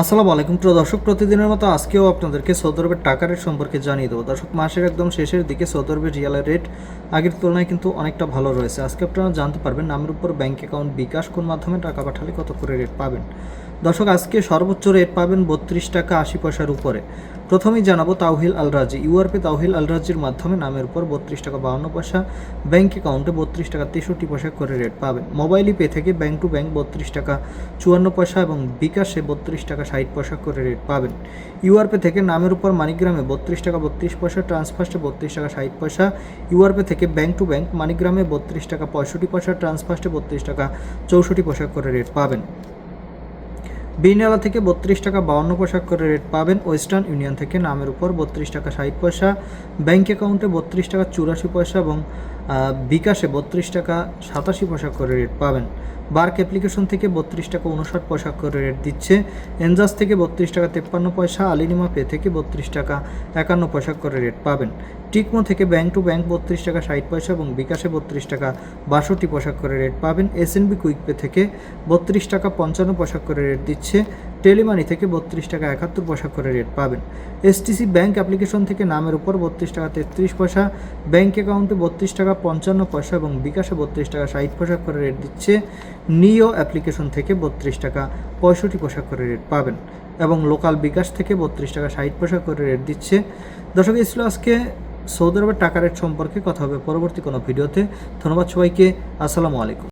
আসসালামু আলাইকুম প্রিয় দর্শক, প্রতিদিনের মতো আজকেও আপনাদেরকে সৌদি আরবের টাকা রেট সম্পর্কে জানিয়ে দেবো। দর্শক, মাসের একদম শেষের দিকে সৌদি আরবের রিয়ালের রেট আগের তুলনায় কিন্তু অনেকটা ভালো রয়েছে। আজকে আপনারা জানতে পারবেন নামের উপর ব্যাঙ্ক অ্যাকাউন্ট বিকাশ কোন মাধ্যমে টাকা পাঠালে কত করে রেট পাবেন। দর্শক, আজকে সর্বোচ্চ রেট পাবেন 32 টাকা 80 পয়সার উপরে। প্রথমেই জানাবো তাওহিল আল রাজি। ইউআরপি তাওহিল আল রাজির মাধ্যমে নামের উপর 32 টাকা 52 পয়সা, ব্যাঙ্ক অ্যাকাউন্টে 32 টাকা 63 পয়সা করে রেট পাবেন। মোবাইল পে থেকে ব্যাঙ্ক টু ব্যাঙ্ক 32 টাকা 54 পয়সা এবং বিকাশে 32 টাকা 60 পয়সা করে রেট পাবেন। ইউআরপি থেকে নামের উপর মানিগ্রামে 32 টাকা 32 পয়সা, ট্রান্সফার্স্টে 32 টাকা 60 পয়সা। ইউআরপি থেকে ব্যাঙ্ক টু ব্যাঙ্ক মানিগ্রামে 32 টাকা 65 পয়সা, ট্রান্সফার্স্টে 32 টাকা 64 পয়সা করে রেট পাবেন। বিনালা থেকে 32 টাকা 52 পয়সা করে রেট পাবেন। ওয়েস্টার্ন ইউনিয়ন থেকে নামের উপর 32 টাকা 60 পয়সা, ব্যাঙ্ক অ্যাকাউন্টে 32 টাকা 84 পয়সা এবং বিকাশে 32 টাকা 87 পয়সা করে রেট পাবেন। বার্ক অ্যাপ্লিকেশন থেকে 32 টাকা 59 পয়সা করে রেট দিচ্ছে। এনজাস থেকে 32 টাকা 53 পয়সা, আলিনিমা পে থেকে 32 টাকা 51 পয়সা করে রেট পাবেন। টিকমো থেকে ব্যাঙ্ক টু ব্যাঙ্ক 32 টাকা 60 পয়সা এবং বিকাশে 32 টাকা 62 পয়সা করে রেট পাবেন। এসএনবি কুইক পে থেকে 32 টাকা 55 পয়সা করে রেট দিচ্ছে। টেলিমানি থেকে 32 টাকা 71 পয়সা করে রেট পাবেন। এসটিসি ব্যাঙ্ক অ্যাপ্লিকেশন থেকে নামের উপর 32 টাকা 33 পয়সা, ব্যাঙ্ক অ্যাকাউন্টে 32 টাকা 55 পয়সা এবং বিকাশে 32 টাকা 60 পয়সা করে রেট দিচ্ছে। নিও অ্যাপ্লিকেশন থেকে 32 টাকা 65 পয়সা করে রেট পাবেন এবং লোকাল বিকাশ থেকে 32 টাকা 60 পয়সা করে রেট দিচ্ছে। দর্শক, এই ছিল আজকে সৌদি আরবের টাকা রেট সম্পর্কে। কথা হবে পরবর্তী কোনো ভিডিওতে। ধন্যবাদ সবাইকে। আসসালামু আলাইকুম।